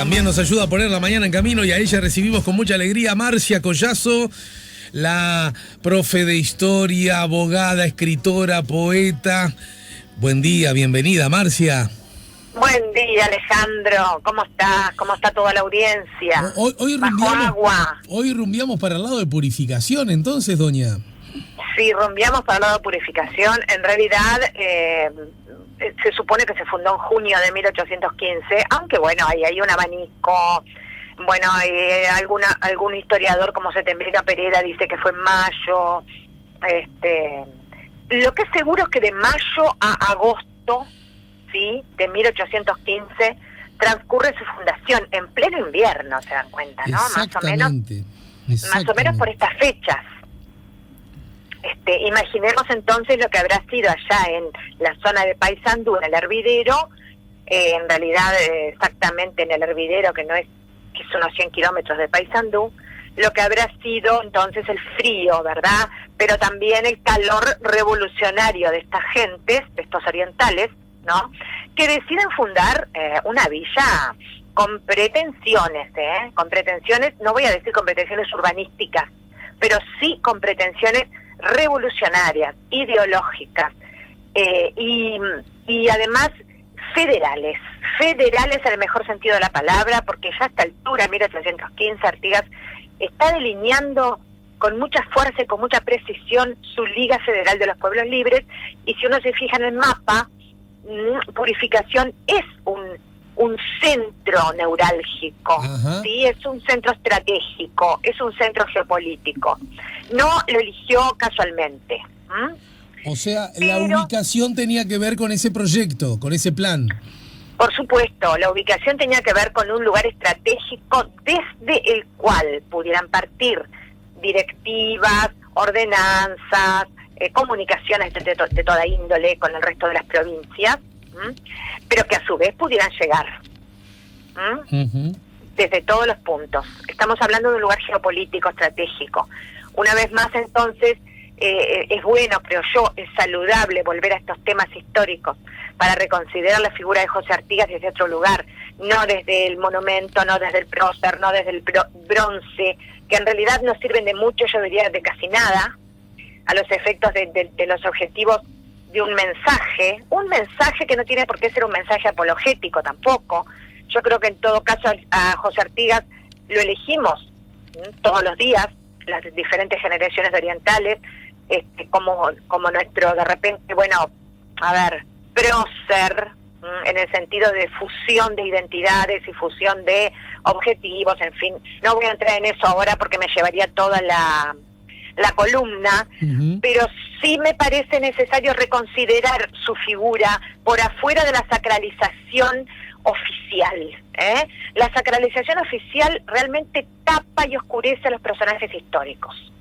También nos ayuda a poner la mañana en camino y a ella recibimos con mucha alegría a Marcia Collazo, la profe de historia, abogada, escritora, poeta. Buen día, bienvenida, Marcia. Buen día, Alejandro. ¿Cómo estás? ¿Cómo está toda la audiencia? Hoy rumbiamos para el lado de Purificación, entonces, doña. Sí, rumbiamos para el lado de Purificación. En realidad, se supone que se fundó en junio de 1815, aunque bueno, hay un abanico. Bueno, algún historiador como Setembrina Pereira dice que fue en mayo. Lo que es seguro es que de mayo a agosto, ¿sí?, de 1815 transcurre su fundación en pleno invierno, se dan cuenta, ¿no? Más o menos por estas fechas. Imaginemos entonces lo que habrá sido allá en la zona de Paysandú, en el Hervidero, en realidad exactamente en el Hervidero, que es unos 100 kilómetros de Paysandú, lo que habrá sido entonces el frío, ¿verdad? Pero también el calor revolucionario de estas gentes, de estos orientales, ¿no?, que deciden fundar una villa con pretensiones, no voy a decir con pretensiones urbanísticas, pero sí con pretensiones revolucionarias, ideológicas, y además federales en el mejor sentido de la palabra, porque ya a esta altura, 1815, Artigas está delineando con mucha fuerza y con mucha precisión su Liga Federal de los Pueblos Libres, y si uno se fija en el mapa, Purificación es un centro neurálgico, ¿sí? Es un centro estratégico, es un centro geopolítico. No lo eligió casualmente. O sea, la ubicación tenía que ver con ese proyecto, con ese plan. Por supuesto, la ubicación tenía que ver con un lugar estratégico desde el cual pudieran partir directivas, ordenanzas, comunicaciones de toda índole con el resto de las provincias, pero que a su vez pudieran llegar desde todos los puntos. Estamos hablando de un lugar geopolítico, estratégico. Una vez más, entonces, es bueno, creo yo, es saludable volver a estos temas históricos para reconsiderar la figura de José Artigas desde otro lugar, no desde el monumento, no desde el prócer, no desde el bronce, que en realidad no sirven de mucho, yo diría de casi nada, a los efectos de los objetivos de un mensaje que no tiene por qué ser un mensaje apologético tampoco. Yo creo que en todo caso a José Artigas lo elegimos todos los días, las diferentes generaciones de orientales, como nuestro, de repente, prócer, en el sentido de fusión de identidades y fusión de objetivos, en fin. No voy a entrar en eso ahora porque me llevaría toda la columna, pero sí me parece necesario reconsiderar su figura por afuera de la sacralización oficial. La sacralización oficial realmente tapa y oscurece a los personajes históricos.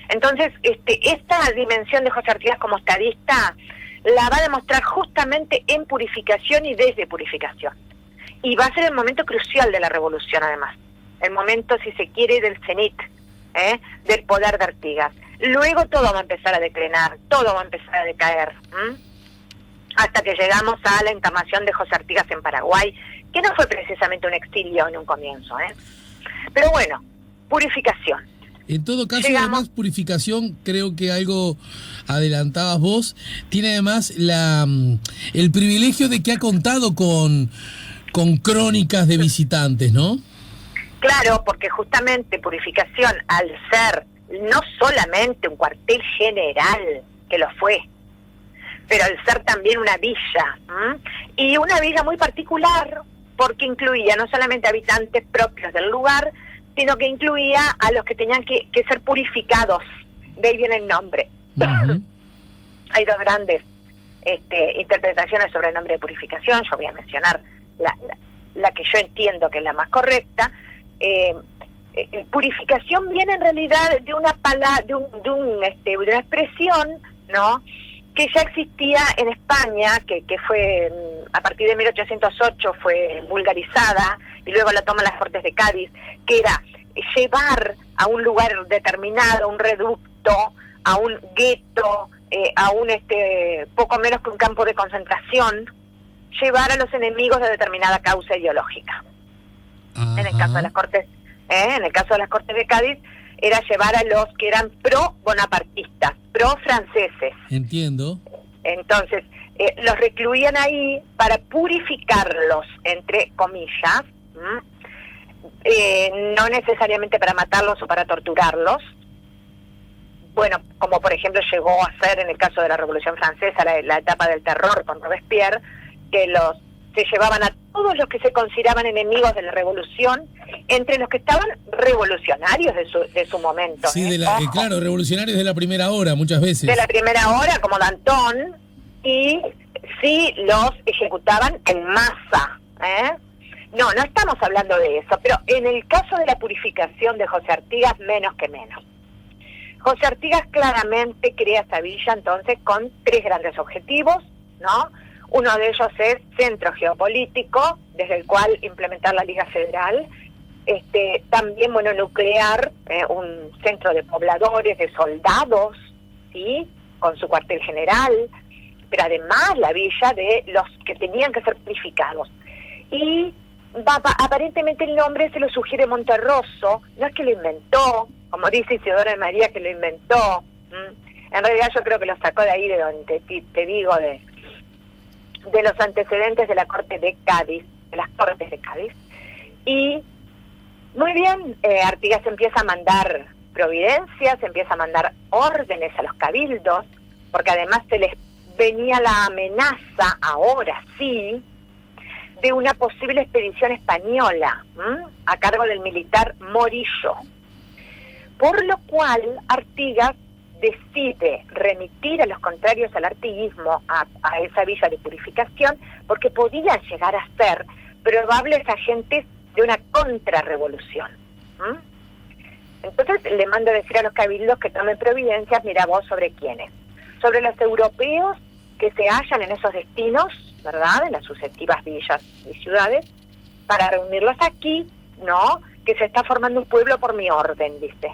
Entonces, esta dimensión de José Artigas como estadista la va a demostrar justamente en Purificación y desde Purificación. Y va a ser el momento crucial de la revolución, además. El momento, si se quiere, del cenit, del poder de Artigas. Luego todo va a empezar a declinar, todo va a empezar a decaer, hasta que llegamos a la encarnación de José Artigas en Paraguay, que no fue precisamente un exilio en un comienzo, pero bueno, Purificación. En todo caso, además, Purificación, creo que algo adelantabas vos, tiene además el privilegio de que ha contado con crónicas de visitantes, ¿no? Claro, porque justamente Purificación, al ser no solamente un cuartel general, que lo fue, pero al ser también una villa, y una villa muy particular, porque incluía no solamente habitantes propios del lugar, sino que incluía a los que tenían que ser purificados, de ahí viene el nombre. Hay dos grandes interpretaciones sobre el nombre de Purificación. Yo voy a mencionar la que yo entiendo que es la más correcta. Purificación viene en realidad de una una expresión, ¿no?, que ya existía en España, que fue a partir de 1808 fue vulgarizada y luego la toman las Cortes de Cádiz, que era llevar a un lugar determinado, a un reducto, a un gueto, a un poco menos que un campo de concentración, llevar a los enemigos de determinada causa ideológica. Ajá. En el caso de las Cortes, en el caso de las Cortes de Cádiz, era llevar a los que eran pro-bonapartistas, pro-franceses. Entiendo. Entonces, los recluían ahí para purificarlos, entre comillas, no necesariamente para matarlos o para torturarlos. Bueno, como por ejemplo llegó a ser en el caso de la Revolución Francesa, la etapa del terror con Robespierre, que se llevaban a todos los que se consideraban enemigos de la revolución, entre los que estaban revolucionarios de su momento. Sí, claro, revolucionarios de la primera hora, muchas veces. De la primera hora, como Danton, y sí los ejecutaban en masa. No estamos hablando de eso, pero en el caso de la purificación de José Artigas, menos que menos. José Artigas claramente crea esta villa entonces con 3 grandes objetivos, ¿no? Uno de ellos es centro geopolítico, desde el cual implementar la Liga Federal. También, nuclear un centro de pobladores, de soldados, ¿sí? Con su cuartel general, pero además la villa de los que tenían que ser purificados. Y aparentemente el nombre se lo sugiere Monterroso, no es que lo inventó, como dice Isidora de María que lo inventó. En realidad yo creo que lo sacó de ahí, de donde te digo, de los antecedentes de la Corte de Cádiz, de las Cortes de Cádiz. Y muy bien, Artigas empieza a mandar providencias, empieza a mandar órdenes a los cabildos, porque además se les venía la amenaza, ahora sí, de una posible expedición española, a cargo del militar Morillo. Por lo cual Artigas decide remitir a los contrarios al artiguismo a esa villa de purificación, porque podían llegar a ser probables agentes de una contrarrevolución. Entonces le manda a decir a los cabildos que tomen providencias, mira vos, ¿sobre quiénes? Sobre los europeos que se hallan en esos destinos, ¿verdad?, en las sucesivas villas y ciudades, para reunirlos aquí, ¿no?, que se está formando un pueblo por mi orden, dice.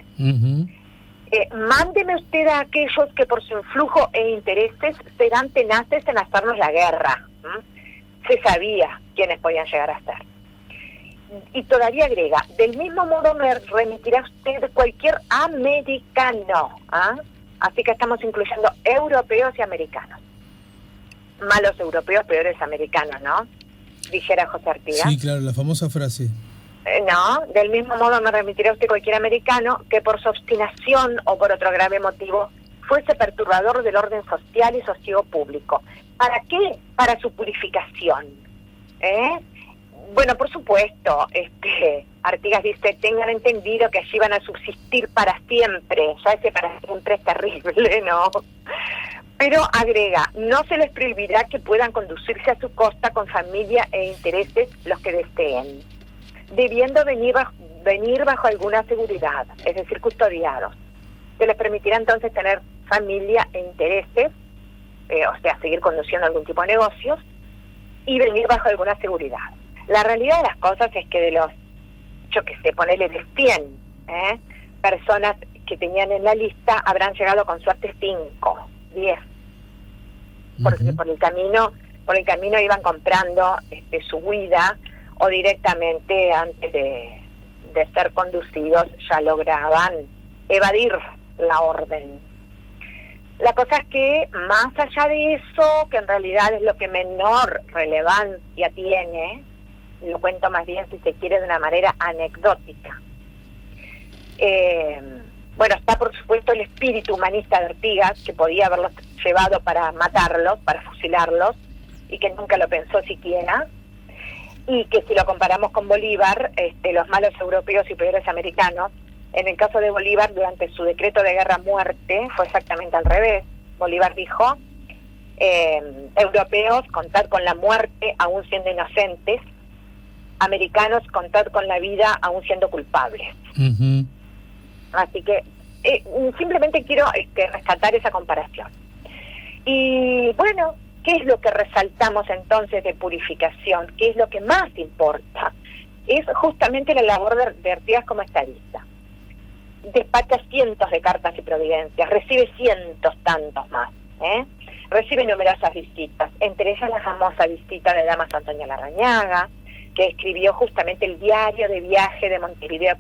Mándeme usted a aquellos que por su influjo e intereses serán tenaces en hacernos la guerra. Se sabía quiénes podían llegar a ser. Y todavía agrega, del mismo modo me remitirá usted cualquier americano. Así que estamos incluyendo europeos y americanos. Malos europeos, peores americanos, ¿no? Dijera José Artigas. Sí, claro, la famosa frase. No, del mismo modo me remitirá usted cualquier americano que por su obstinación o por otro grave motivo fuese perturbador del orden social y sosiego público. ¿Para qué? Para su purificación. Bueno, por supuesto, Artigas dice, tengan entendido que allí van a subsistir para siempre. Ya ese para siempre es terrible, ¿no? Pero agrega, no se les prohibirá que puedan conducirse a su costa con familia e intereses los que deseen, debiendo venir bajo alguna seguridad, es decir, custodiados. Se les permitirá entonces tener familia e intereses, o sea, seguir conduciendo algún tipo de negocios, y venir bajo alguna seguridad. La realidad de las cosas es que de los, ponele de 100 personas que tenían en la lista, habrán llegado con suerte 5, 10. Porque por el camino iban comprando su huida, o directamente antes de ser conducidos ya lograban evadir la orden. La cosa es que más allá de eso, que en realidad es lo que menor relevancia tiene, lo cuento más bien si se quiere de una manera anecdótica. Bueno, está por supuesto el espíritu humanista de Artigas, que podía haberlos llevado para matarlos, para fusilarlos, y que nunca lo pensó siquiera, y que si lo comparamos con Bolívar, los malos europeos y peores americanos, en el caso de Bolívar, durante su decreto de guerra-muerte, fue exactamente al revés. Bolívar dijo, europeos, contad con la muerte aún siendo inocentes, americanos, contad con la vida aún siendo culpables. Así que simplemente quiero rescatar esa comparación. Y bueno, ¿qué es lo que resaltamos entonces de purificación? ¿Qué es lo que más importa? Es justamente la labor de Artigas como estadista. Despacha cientos de cartas y providencias, recibe cientos tantos más, recibe numerosas visitas, entre ellas la famosa visita de Damaso Antonio Larrañaga, que escribió justamente el diario de viaje de Montevideo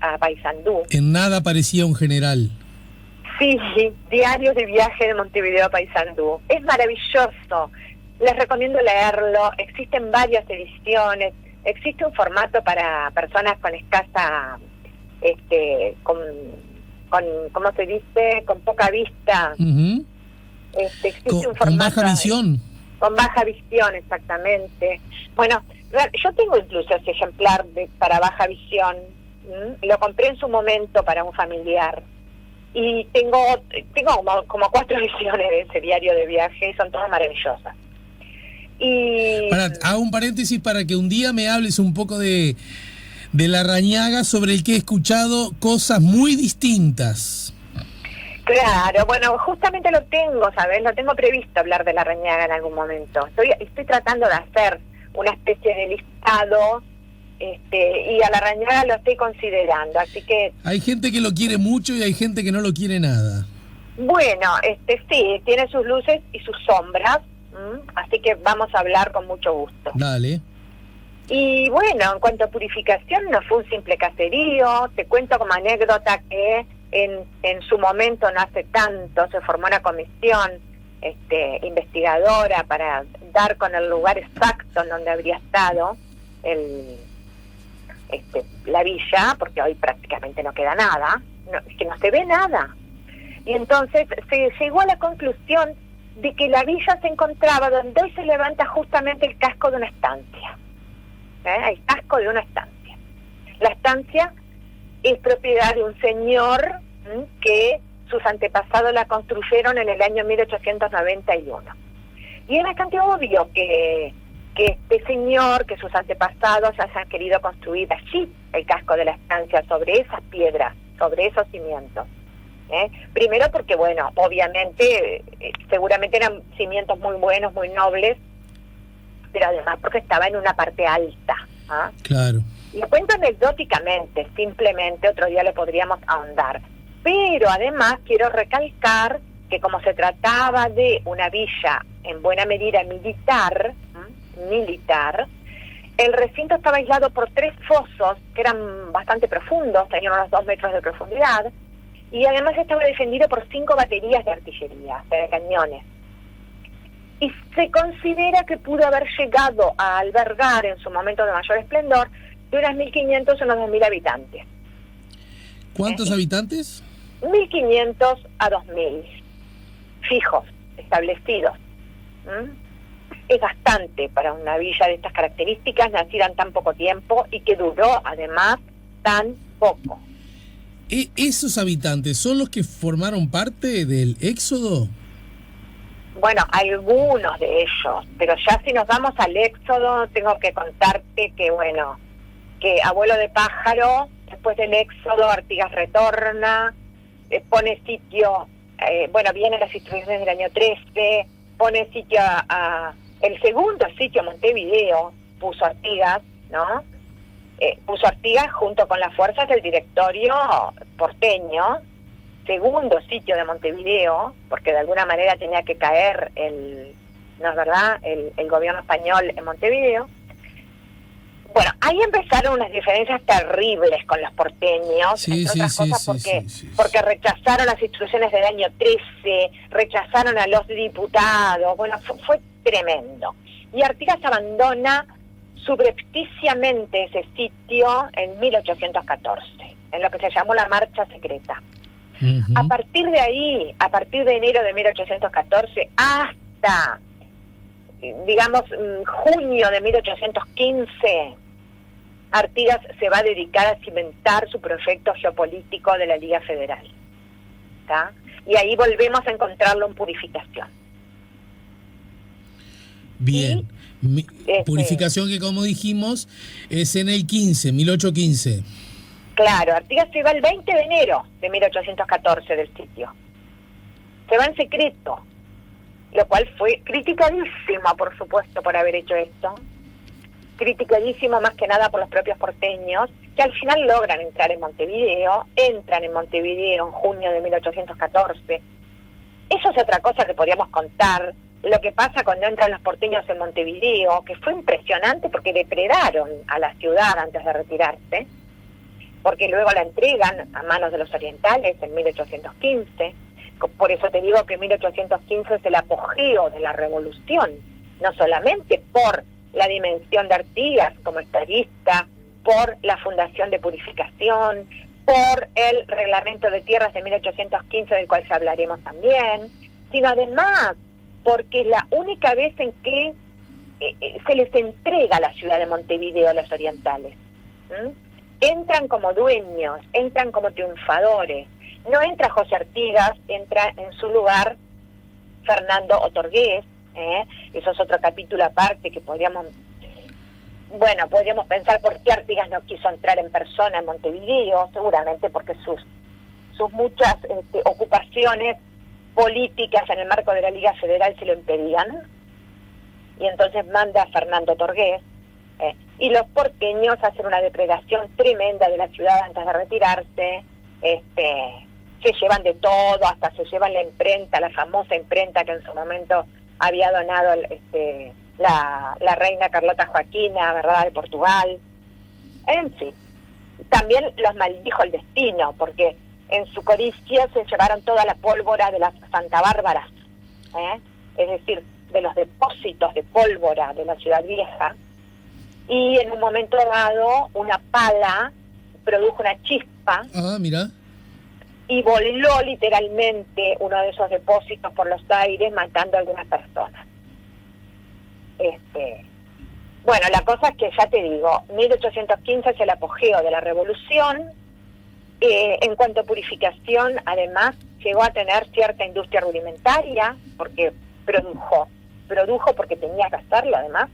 a Paysandú. En nada parecía un general. Sí, diario de viaje de Montevideo a Paysandú. Es maravilloso. Les recomiendo leerlo. Existen varias ediciones. Existe un formato para personas con escasa, ¿cómo se dice? Con poca vista. Uh-huh. Existe un formato con baja visión. Con baja visión, exactamente. Bueno, yo tengo incluso ese ejemplar para baja visión. Lo compré en su momento para un familiar. Y tengo como 4 ediciones de ese diario de viaje, y son todas maravillosas. Y hago un paréntesis para que un día me hables un poco de Larrañaga, sobre el que he escuchado cosas muy distintas. Claro, bueno, justamente lo tengo, ¿sabes? Lo tengo previsto hablar de Larrañaga en algún momento. Estoy tratando de hacer una especie de listado, y a Larrañaga lo estoy considerando, así que... Hay gente que lo quiere mucho y hay gente que no lo quiere nada. Bueno, sí, tiene sus luces y sus sombras, así que vamos a hablar con mucho gusto. Dale. Y bueno, en cuanto a purificación, no fue un simple caserío. Te cuento como anécdota que en su momento, no hace tanto, se formó una comisión investigadora para dar con el lugar exacto en donde habría estado la villa, porque hoy prácticamente no queda nada, es que no se ve nada. Y entonces se llegó a la conclusión de que la villa se encontraba donde hoy se levanta justamente el casco de una estancia. El casco de una estancia. La estancia es propiedad de un señor que sus antepasados la construyeron en el año 1891. Y es bastante obvio que este señor, que sus antepasados hayan querido construir allí el casco de la estancia, sobre esas piedras, sobre esos cimientos. Primero porque, bueno, obviamente, seguramente eran cimientos muy buenos, muy nobles, pero además porque estaba en una parte alta. Claro. Lo cuento anecdóticamente, simplemente otro día le podríamos ahondar. Pero además quiero recalcar que como se trataba de una villa en buena medida militar, el recinto estaba aislado por 3 fosos que eran bastante profundos, tenían unos 2 metros de profundidad, y además estaba defendido por 5 baterías de artillería, o sea, de cañones. Y se considera que pudo haber llegado a albergar en su momento de mayor esplendor de unas 1.500 a unos 2.000 habitantes. ¿Cuántos habitantes? 1.500 a 2.000, fijos, establecidos. Es bastante para una villa de estas características, nacida en tan poco tiempo y que duró además tan poco. ¿Esos habitantes son los que formaron parte del éxodo? Bueno, algunos de ellos, pero ya si nos vamos al éxodo, tengo que contarte que, bueno, que Abuelo de Pájaro, después del éxodo, Artigas retorna, pone sitio, vienen las instrucciones del año 13, pone sitio el segundo sitio a Montevideo, puso Artigas, ¿no? Puso Artigas junto con las fuerzas del directorio porteño, segundo sitio de Montevideo, porque de alguna manera tenía que caer el gobierno español en Montevideo. Bueno, ahí empezaron unas diferencias terribles con los porteños, entre otras cosas porque rechazaron las instrucciones del año 13, rechazaron a los diputados, bueno, fue tremendo. Y Artigas abandona subrepticiamente ese sitio en 1814, en lo que se llamó la Marcha Secreta. Uh-huh. A partir de ahí, a partir de enero de 1814 hasta, digamos, junio de 1815, Artigas se va a dedicar a cimentar su proyecto geopolítico de la Liga Federal. ¿Tá? Y ahí volvemos a encontrarlo en purificación. Bien. Purificación que, como dijimos, es en el 1815. Claro, Artigas se va el 20 de enero de 1814 del sitio. Se va en secreto, lo cual fue criticadísimo, por supuesto, por haber hecho esto. Criticadísimo más que nada por los propios porteños, que al final logran entrar en Montevideo, entran en Montevideo en junio de 1814. Eso es otra cosa que podríamos contar, lo que pasa cuando entran los porteños en Montevideo, que fue impresionante porque depredaron a la ciudad antes de retirarse, porque luego la entregan a manos de los orientales en 1815. Por eso te digo que 1815 es el apogeo de la revolución, no solamente por la dimensión de Artigas como estadista, por la fundación de Purificación, por el reglamento de tierras de 1815, del cual ya hablaremos también, sino además porque es la única vez en que se les entrega la ciudad de Montevideo a los orientales. Entran como dueños, entran como triunfadores. No entra José Artigas, entra en su lugar Fernando Otorgués. Eso es otro capítulo aparte que podríamos pensar por qué Artigas no quiso entrar en persona en Montevideo, seguramente porque sus muchas ocupaciones políticas en el marco de la Liga Federal se lo impedían, y entonces manda a Fernando Otorgués, y los porteños hacen una depredación tremenda de la ciudad antes de retirarse, se llevan de todo, hasta se llevan la imprenta, la famosa imprenta que en su momento había donado la reina Carlota Joaquina, ¿verdad?, de Portugal. En fin, también los maldijo el destino, porque en su codicia se llevaron toda la pólvora de las Santa Bárbaras, es decir, de los depósitos de pólvora de la Ciudad Vieja, y en un momento dado una pala produjo una chispa. Mira. Y voló literalmente uno de esos depósitos por los aires, matando a algunas personas. Bueno, la cosa es que, ya te digo, 1815 es el apogeo de la revolución. En cuanto a Purificación, además, llegó a tener cierta industria rudimentaria, porque produjo porque tenía que hacerlo, además,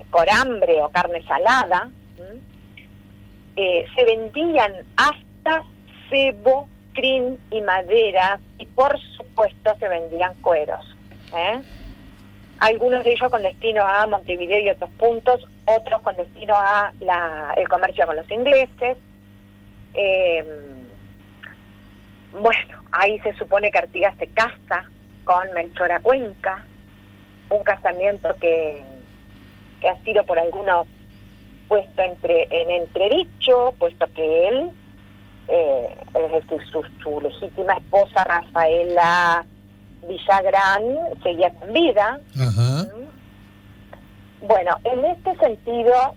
corambre o carne salada. Se vendían hasta cebo, crin y madera, y por supuesto se vendían cueros. Algunos de ellos con destino a Montevideo y otros puntos, otros con destino a el comercio con los ingleses. Bueno, ahí se supone que Artigas se casa con Melchora Cuenca, un casamiento que ha sido por algunos puesto en entredicho, puesto que él, es decir, su legítima esposa Rafaela Villagrán seguía con vida. Ajá. Bueno, en este sentido,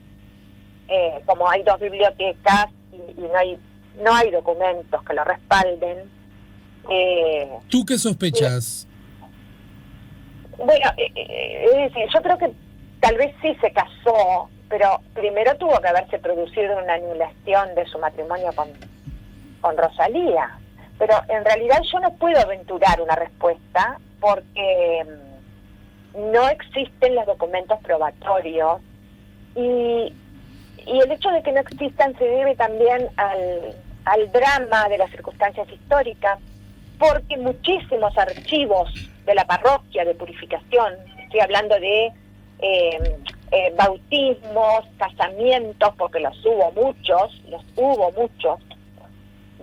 como hay dos bibliotecas y no hay documentos que lo respalden. ¿Tú qué sospechas? Bueno, es decir, yo creo que tal vez sí se casó, pero primero tuvo que haberse producido una anulación de su matrimonio con Rosalía. Pero en realidad yo no puedo aventurar una respuesta porque no existen los documentos probatorios, y el hecho de que no existan se debe también al drama de las circunstancias históricas, porque muchísimos archivos de la parroquia de Purificación, estoy hablando de bautismos, casamientos, porque los hubo muchos,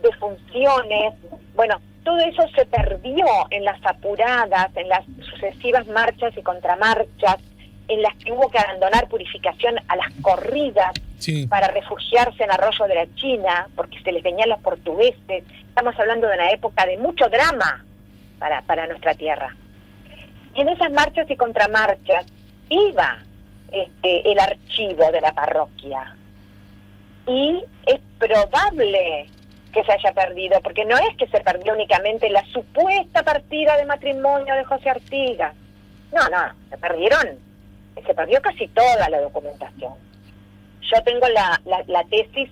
defunciones, bueno, todo eso se perdió en las apuradas, en las sucesivas marchas y contramarchas, en las que hubo que abandonar Purificación a las corridas, sí, para refugiarse en Arroyo de la China, porque se les venían los portugueses. Estamos hablando de una época de mucho drama para nuestra tierra. Y en esas marchas y contramarchas iba el archivo de la parroquia. Y es probable que se haya perdido, porque no es que se perdió únicamente la supuesta partida de matrimonio de José Artigas. No, se perdió casi toda la documentación. Yo tengo la tesis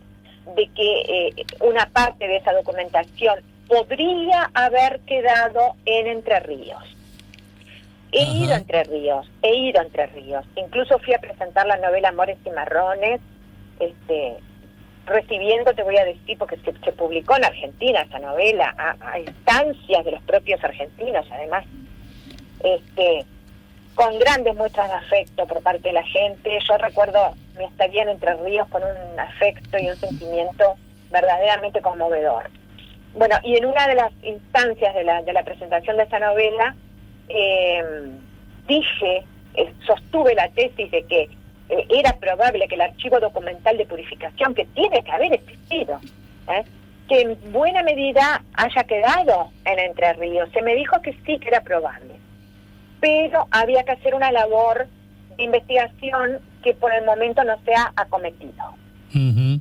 de que una parte de esa documentación podría haber quedado en Entre Ríos. He ido a Entre Ríos. Incluso fui a presentar la novela Amores y Marrones, recibiendo, te voy a decir, porque se publicó en Argentina esa novela, a instancias de los propios argentinos, además, con grandes muestras de afecto por parte de la gente. Yo recuerdo mi estadía en Entre Ríos con un afecto y un sentimiento verdaderamente conmovedor. Bueno, y en una de las instancias de la presentación de esa novela, sostuve la tesis de que era probable que el archivo documental de purificación, que tiene que haber existido, que en buena medida haya quedado en Entre Ríos. Se me dijo que sí, que era probable, pero había que hacer una labor de investigación que por el momento no se ha acometido. Uh-huh.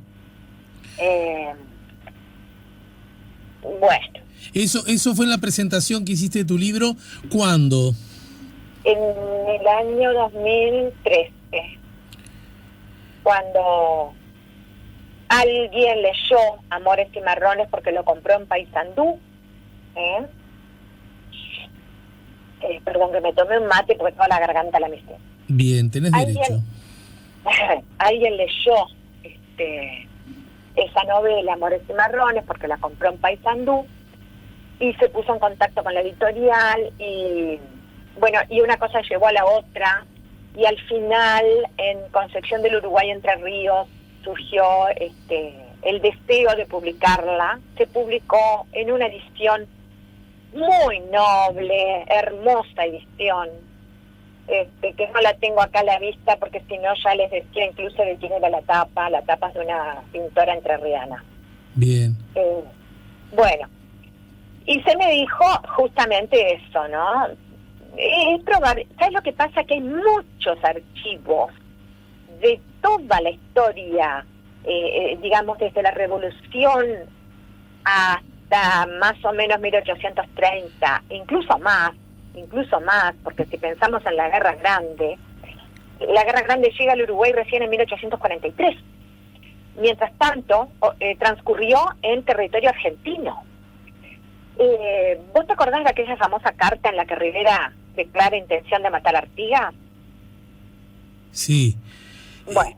Bueno. Eso fue en la presentación que hiciste de tu libro, ¿cuándo? En el año 2013, cuando alguien leyó Amores Cimarrones porque lo compró en Paysandú. Perdón, que me tomé un mate porque toda la garganta la misma. Bien, tenés derecho. Alguien leyó esa novela, Amores Cimarrones, porque la compró en Paysandú, y se puso en contacto con la editorial, y bueno, y una cosa llevó a la otra, y al final en Concepción del Uruguay, Entre Ríos, surgió el deseo de publicarla. Se publicó en una edición muy noble, hermosa edición, que no la tengo acá a la vista porque si no ya les decía incluso de quién era la tapa. La tapa es de una pintora entrerriana. Bien. Bueno, y se me dijo justamente eso, ¿no? Es probable. ¿Sabes lo que pasa? Que hay muchos archivos de toda la historia, digamos desde la Revolución hasta más o menos 1830, incluso más, porque si pensamos en la Guerra Grande llega al Uruguay recién en 1843. Mientras tanto, transcurrió en territorio argentino. ¿Vos te acordás de aquella famosa carta en la que Rivera declara intención de matar a Artigas? Sí. Bueno,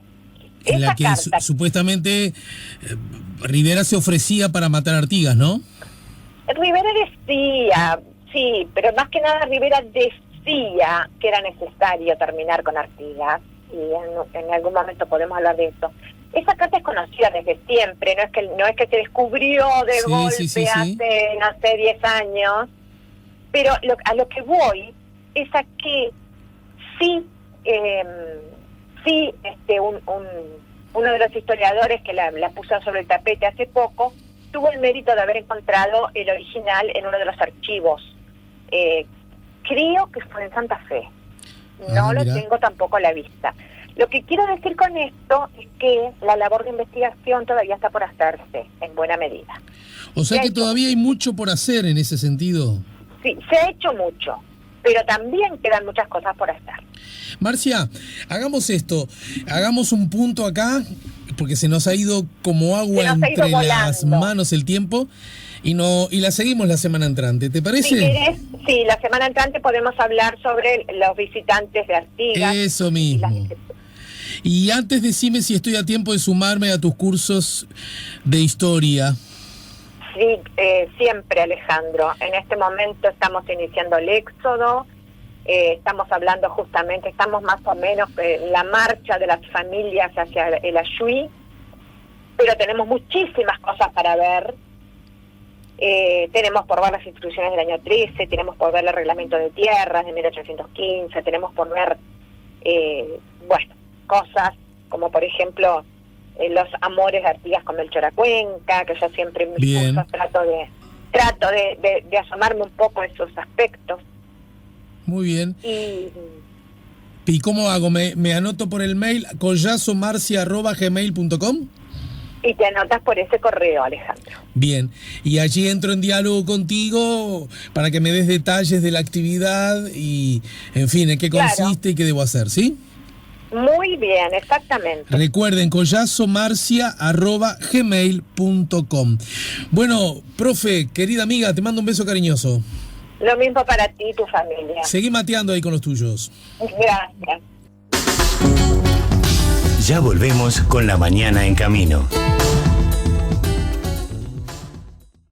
en la que carta, supuestamente Rivera se ofrecía para matar a Artigas, ¿no? Rivera decía, sí, pero más que nada Rivera decía que era necesario terminar con Artigas, y en algún momento podemos hablar de eso. Esa carta es conocida desde siempre, no es que se descubrió de golpe hace, no sé, 10 años, pero a lo que voy es a que sí, uno de los historiadores que la puso sobre el tapete hace poco, tuvo el mérito de haber encontrado el original en uno de los archivos. Creo que fue en Santa Fe. No lo tengo tampoco a la vista. Lo que quiero decir con esto es que la labor de investigación todavía está por hacerse, en buena medida. O sea que todavía hay mucho por hacer en ese sentido. Sí, se ha hecho mucho, pero también quedan muchas cosas por hacer. Marcia, hagamos esto, hagamos un punto acá, porque se nos ha ido como agua entre las manos el tiempo, y la seguimos la semana entrante, ¿te parece? Si querés, sí, la semana entrante podemos hablar sobre los visitantes de Artigas. Eso mismo. Y antes decime si estoy a tiempo de sumarme a tus cursos de historia. Sí, siempre, Alejandro. En este momento estamos iniciando el éxodo, estamos hablando justamente, estamos más o menos en la marcha de las familias hacia el Ayuí, pero tenemos muchísimas cosas para ver. Tenemos por ver las instrucciones del año 13, tenemos por ver el reglamento de tierras de 1815, tenemos por ver, cosas como por ejemplo los amores de Artigas con Melchora Cuenca, que yo siempre en mis cursos trato de asomarme un poco a esos aspectos. Muy bien. ¿Y cómo hago? ¿Me anoto por el mail collazomarcia@gmail.com? Y te anotas por ese correo, Alejandro. Bien, y allí entro en diálogo contigo para que me des detalles de la actividad y, en fin, en qué consiste y qué debo hacer, ¿sí? Muy bien, exactamente. Recuerden, collazomarcia@gmail.com. Bueno, profe, querida amiga, te mando un beso cariñoso. Lo mismo para ti y tu familia. Seguí mateando ahí con los tuyos. Gracias. Ya volvemos con La Mañana en Camino.